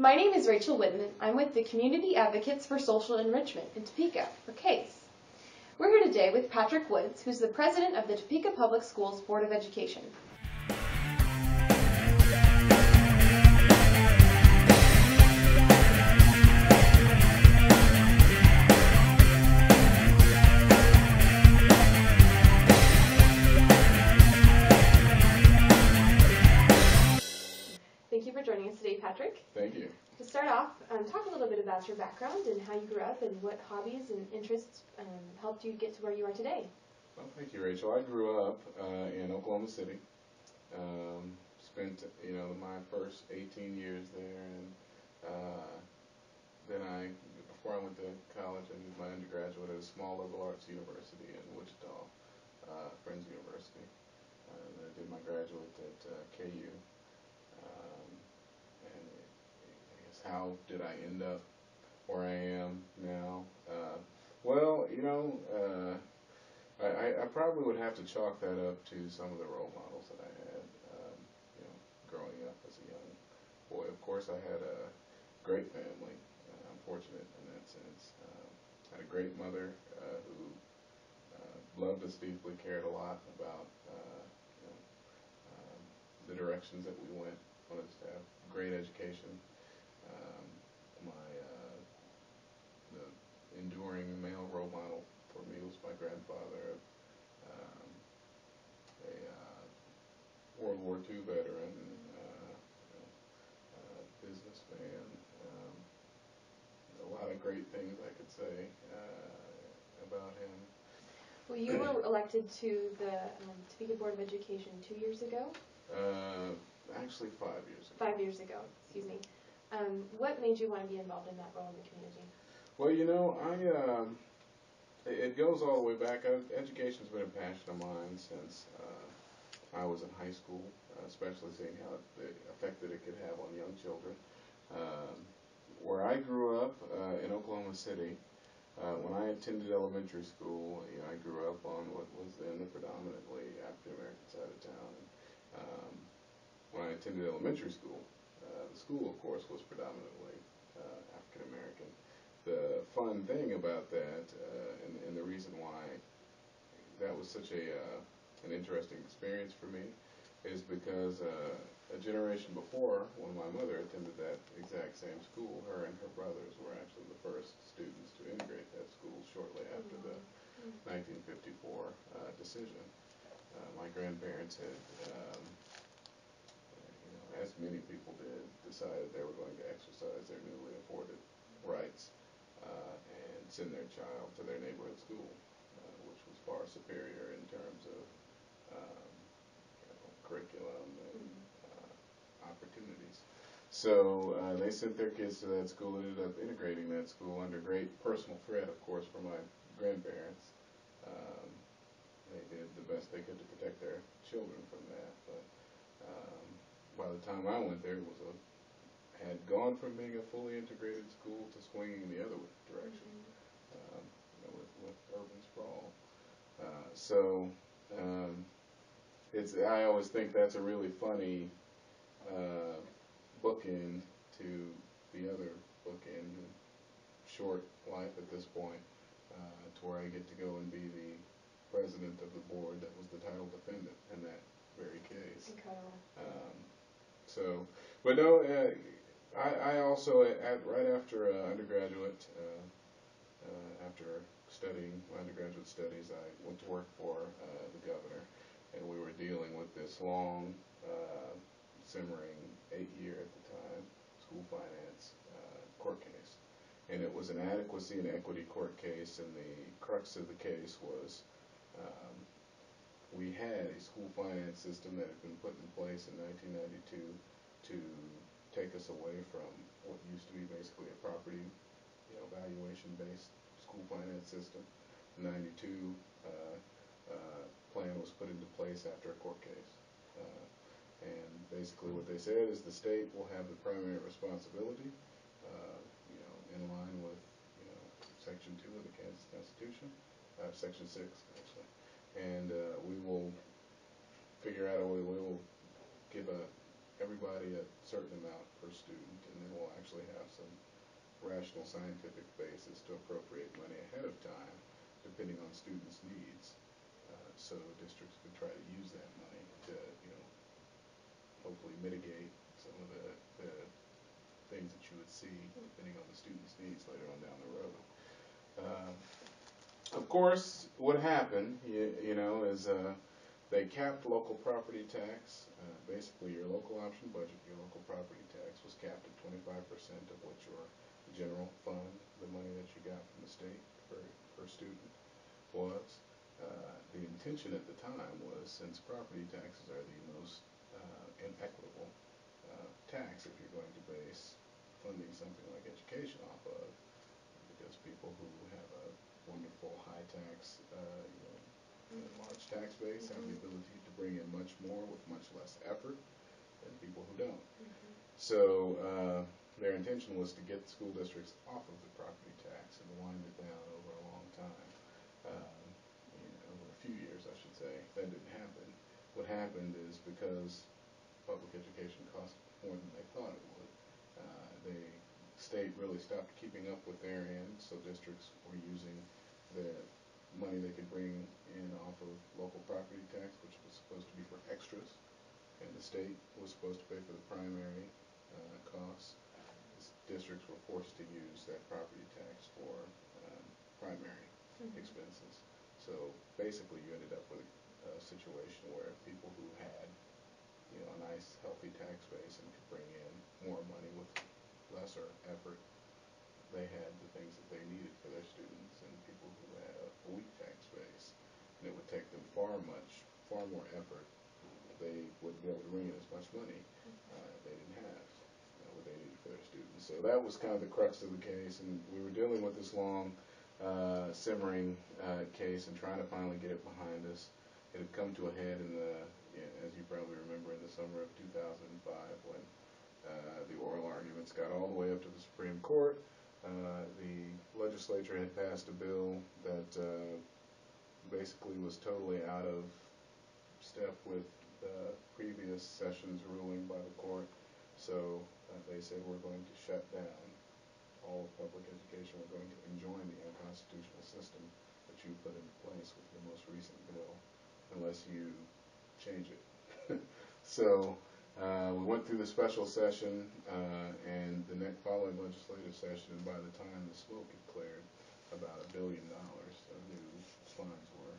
My name is Rachel Whitman. I'm with the Community Advocates for Social Enrichment in Topeka, or CASE. We're here today with Patrick Woods, who's the president of the Topeka Public Schools Board of Education. Thank you for joining us today, Patrick. Thank you. To start off, talk a little bit about your background and how you grew up and what hobbies and interests helped you get to where you are today. Well, thank you, Rachel. I grew up in Oklahoma City. Spent my first 18 years there, and then before I went to college, I did my undergraduate at a small liberal arts university in Wichita, Friends University. And I did my graduate at KU. And I guess how did I end up where I am now? I probably would have to chalk that up to some of the role models that I had, growing up as a young boy. Of course, I had a great family. I'm fortunate in that sense. I had a great mother who loved us deeply, cared a lot about the directions that we went, wanted us to have great education. The enduring male role model for me was my grandfather, a World War II veteran, businessman. A lot of great things I could say about him. Well, you were elected to the Topeka Board of Education 2 years ago? Actually 5 years ago. 5 years ago, excuse me. What made you want to be involved in that role in the community? Well, it goes all the way back. Education's been a passion of mine since I was in high school, especially seeing how the effect that it could have on young children. Where I grew up in Oklahoma City, when I attended elementary school, I grew up on what was then the predominantly African American side of town. When I attended elementary school, the school, of course, was predominantly African American. The fun thing about that, and the reason why that was such an interesting experience for me, is because a generation before, when my mother attended that exact same school, her and her brothers were actually the first students to integrate that school shortly after the 1954 decision. My grandparents had, as many people did, decided they were going to exercise their newly afforded rights and send their child to their neighborhood school, which was far superior in terms of curriculum and opportunities. So they sent their kids to that school and ended up integrating that school under great personal threat, of course, for my grandparents. They did the best they could to protect their children from that. But by the time I went there, had gone from being a fully integrated school to swinging the other direction, with urban sprawl. I always think that's a really funny bookend to the other bookend, short life at this point, to where I get to go and be the president of the board that was the title defendant in that very case. Incredible. I also, right after undergraduate, after studying my undergraduate studies, I went to work for the governor, and we were dealing with this long, simmering 8-year at the time school finance court case. And it was an adequacy and equity court case, and the crux of the case was we had a school finance system that had been put in place in 1992 to take us away from what used to be basically a property valuation-based school finance system. The 92 plan was put into place after a court case. And basically what they said is the state will have the primary responsibility, in line with Section 2 of the Kansas Constitution, Section 6 actually, and we will figure out a way. We will give everybody a certain amount per student, and then we'll actually some rational scientific basis to appropriate money ahead of time, depending on students' needs. So districts could try to use that money to, hopefully mitigate some of the things that you would see depending on the students' needs later on down the road. Of course, what happened, is they capped local property tax. Basically, your local option budget, your local property tax, was capped at 25% of what your general fund, the money that you got from the state per student, was. The intention at the time was, since property taxes are the most inequitable tax if you're going to base funding something like education off of, because people who have a wonderful high tax, large tax base have the ability to bring in much more with much less effort than people who don't. So their intention was to get school districts off of the property tax and wind it down over a long time, over a few years, I should say. That didn't happen. What happened is, because public education cost more than they thought it would, the state really stopped keeping up with their end, so districts were using the money they could bring in off of local property tax, which was supposed to be for extras, and the state was supposed to pay for the primary costs. Districts were forced to use that property tax for primary expenses. So basically, you ended up with a situation where people who had, a nice, healthy tax base and could bring in more money with lesser effort, they had the things that they needed for their students, and people who had a weak tax base, and it would take them far more effort, they wouldn't be able to bring in as much money. They didn't have what they needed for their students. So that was kind of the crux of the case, and we were dealing with this long, simmering case and trying to finally get it behind us. It had come to a head as you probably remember, in the summer of 2005, when the oral arguments got all the way up to the Supreme Court. The legislature had passed a bill that basically was totally out of step with the previous session's ruling by the court. So they said, we're going to shut down all of public education. We're going to enjoin the unconstitutional system that you put in place with your most recent bill, unless you change it. So we went through the special session and the next following legislative session, and by the time the smoke had cleared, about $1 billion of new funds were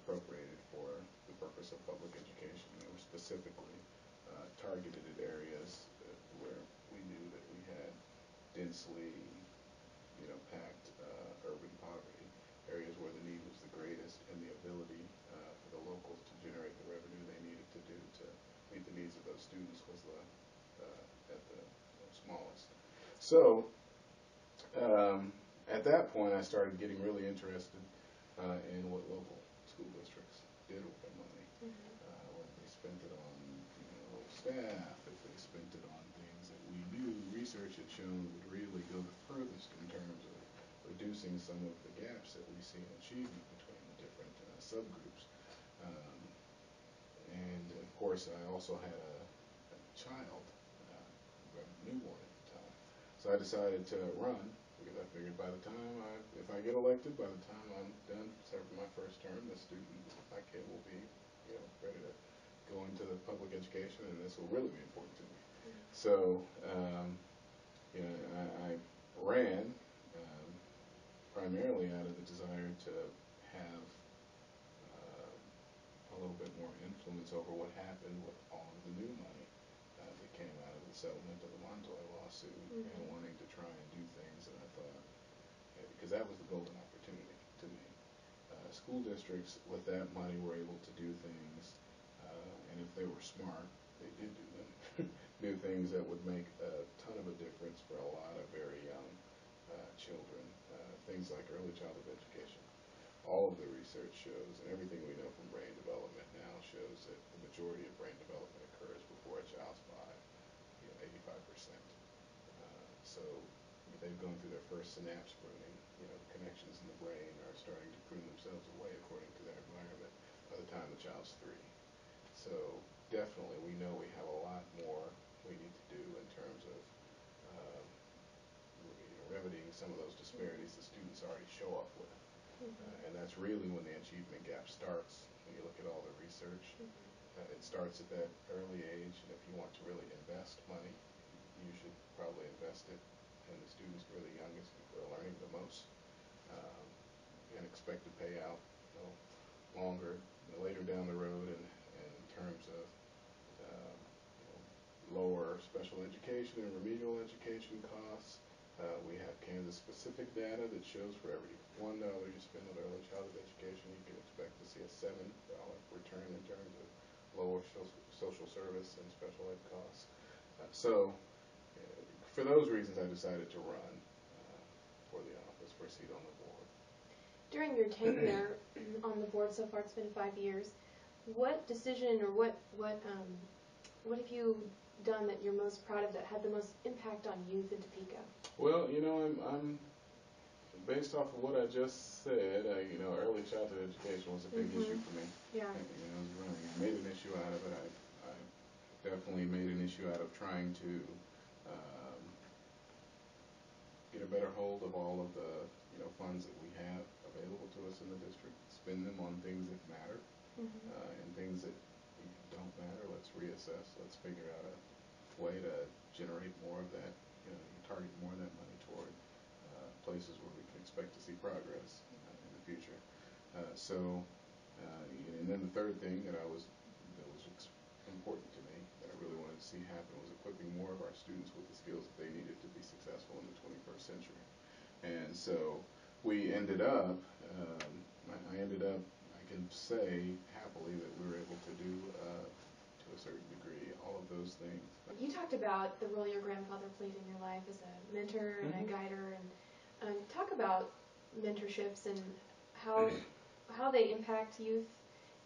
appropriated for the purpose of public education. They were specifically targeted at areas where we knew that we had densely, packed urban poverty, areas where the need was the greatest and the ability for the locals to generate the revenue they needed to do to meet the needs of those students was at the smallest. So at that point, I started getting really interested in what local school districts did with their money. Whether they spent it on staff, if they spent it on things that we knew research had shown would really go the furthest in terms of reducing some of the gaps that we see in achievement between the different subgroups. And of course, I also had a child, a newborn at the time. So I decided to run, because I figured if I get elected, by the time I'm done serving my first term, my kid will be, ready to go into the public education, and this will really be important to me. So, I ran primarily out of the desire to have a little bit more influence over what happened with all of the new money that came out of the settlement of the Montoya lawsuit, and wanting to try and do things that I thought, because that was the golden opportunity to me. School districts with that money were able to do things, and if they were smart, they did do them, do things that would make a ton of a difference for a lot of very young children. Things like early childhood education. All of the research shows, and everything we know from brain development now shows, that the majority of brain development occurs before a child's 85%. So they've gone through their first synapse pruning. Connections in the brain are starting to prune themselves away according to their environment by the time the child's 3. So definitely we know we have a lot more we need to do in terms of some of those disparities the students already show up with. And that's really when the achievement gap starts. When you look at all the research, it starts at that early age, and if you want to really invest money, you should probably invest it in the students who are the youngest, who are learning the most, and expect to pay out longer, later down the road, and in terms of lower special education and remedial education costs. We have Kansas-specific data that shows for every $1 you spend on early childhood education, you can expect to see a $7 return in terms of lower social service and special ed costs. For those reasons, I decided to run for the office, for a seat on the board. During your tenure on the board so far, it's been 5 years. What decision or what have you done that you're most proud of that had the most impact on youth in Topeka? Well, I'm based off of what I just said. Early childhood education was a big issue for me. Yeah. I made an issue out of it. I definitely made an issue out of trying to get a better hold of all of the funds that we have available to us in the district, spend them on things that matter, and things that don't matter. Let's reassess. Let's figure out a way to generate more of that, target more of that money toward places where we can expect to see progress in the future. And then the third thing that was important to me, that I really wanted to see happen, was equipping more of our students with the skills that they needed to be successful in the 21st century. And so we ended up, I can say happily that we were able to do, to a certain degree, all of those things. You talked about the role your grandfather played in your life as a mentor and a guider, and talk about mentorships and how they impact youth,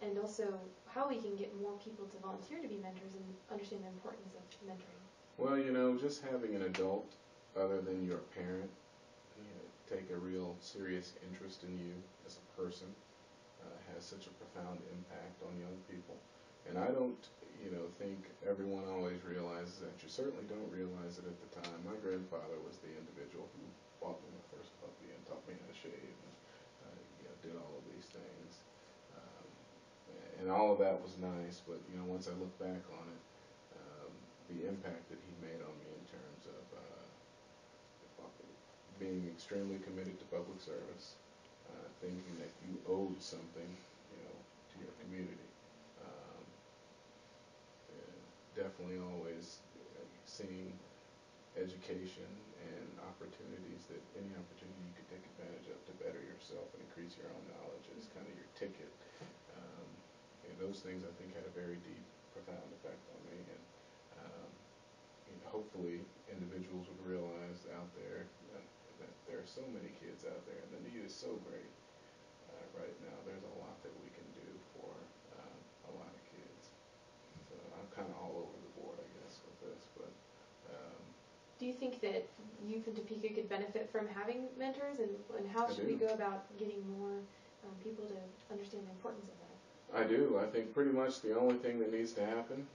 and also how we can get more people to volunteer to be mentors and understand the importance of mentoring. Well, just having an adult other than your parent take a real serious interest in you as a person has such a profound impact on young people. And I don't, think everyone always realizes that. You certainly don't realize it at the time. My grandfather was the individual who bought me my first puppy and taught me how to shave and did all of these things. And all of that was nice, but once I look back on it, the impact that he made on me in terms of being extremely committed to public service, thinking that you owed something, to your community. Definitely always seeing education and opportunities, that any opportunity you could take advantage of to better yourself and increase your own knowledge is kind of your ticket. Those things I think had a very deep, profound effect on me, and hopefully individuals would realize out there that there are so many kids out there, and the need is so great right now. There's a lot that we can do for a lot of kids. So I'm kind of all over the board, I guess, with this. But do you think that youth in Topeka could benefit from having mentors, and how should we go about getting more people to understand the importance of that? I do. I think pretty much the only thing that needs to happen,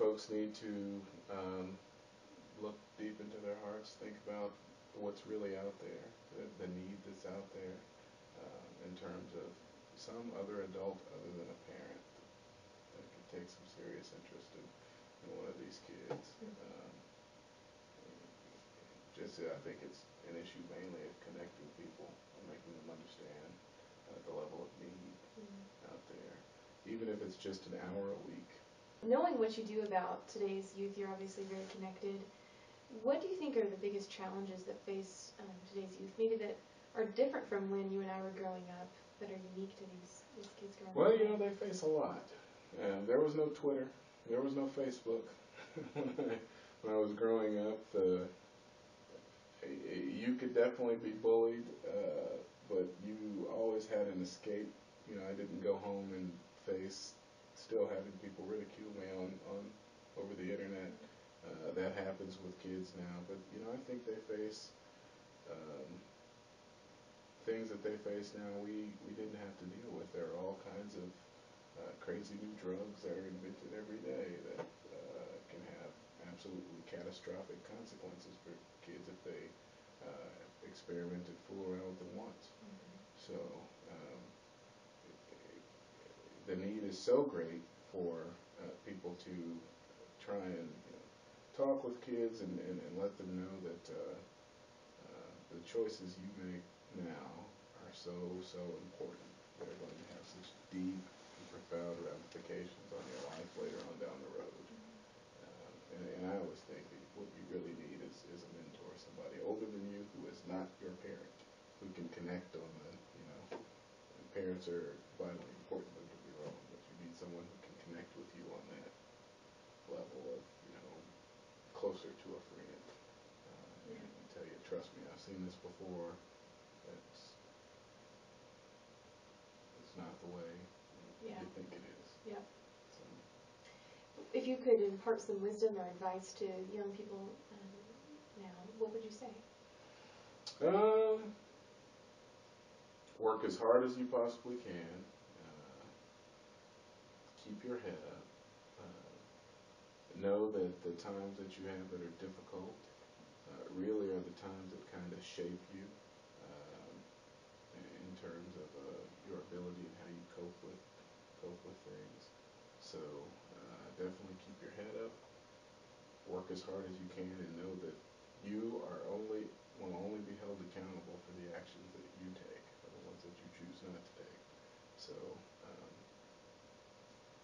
folks need to look deep into their hearts, think about what's really out there, the need that's out there, in terms of some other adult other than a parent that could take some serious interest in one of these kids. I think it's an issue mainly of connecting people and making them understand the level of need out there, even if it's just an hour a week. Knowing what you do about today's youth, you're obviously very connected. What do you think are the biggest challenges that face today's youth, maybe that are different from when you and I were growing up, that are unique to these kids growing up? Well, they face a lot. There was no Twitter. There was no Facebook. When I was growing up, you could definitely be bullied, but you always had an escape. I didn't go home and face still having people ridicule me on over the internet. That happens with kids now, but I think they face things that they face now we didn't have to deal with. There are all kinds of crazy new drugs that are invented every day that can have absolutely catastrophic consequences for kids if they experiment and fool around with them once. So the need is so great for people to try and talk with kids and let them know that the choices you make now are so important. They're going to have such deep and profound ramifications on your life later on down the road. And I always think that what you really need is a mentor, somebody older than you who is not your parent, who can connect on the, parents are vitally important, don't get me wrong, but you need someone who can connect with you on that level of, closer to a friend. And tell you, trust me, I've seen this before. It's not the way you think it is. Yep. So. If you could impart some wisdom or advice to young people now, what would you say? Work as hard as you possibly can. Keep your head up. Know that the times that you have that are difficult really are the times that kind of shape you in terms of your ability and how you cope with things. So definitely keep your head up. Work as hard as you can, and know that you will only be held accountable for the actions that you take, for the ones that you choose not to take. So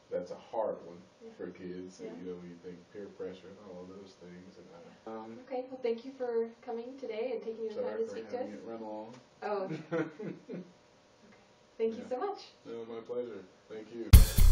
that's a hard one for kids. Yeah. You think peer pressure and all of those things. And okay, well, thank you for coming today and taking the time to speak to us. Sorry for having it run long. Oh. Okay. Thank you so much. No, my pleasure. Thank you.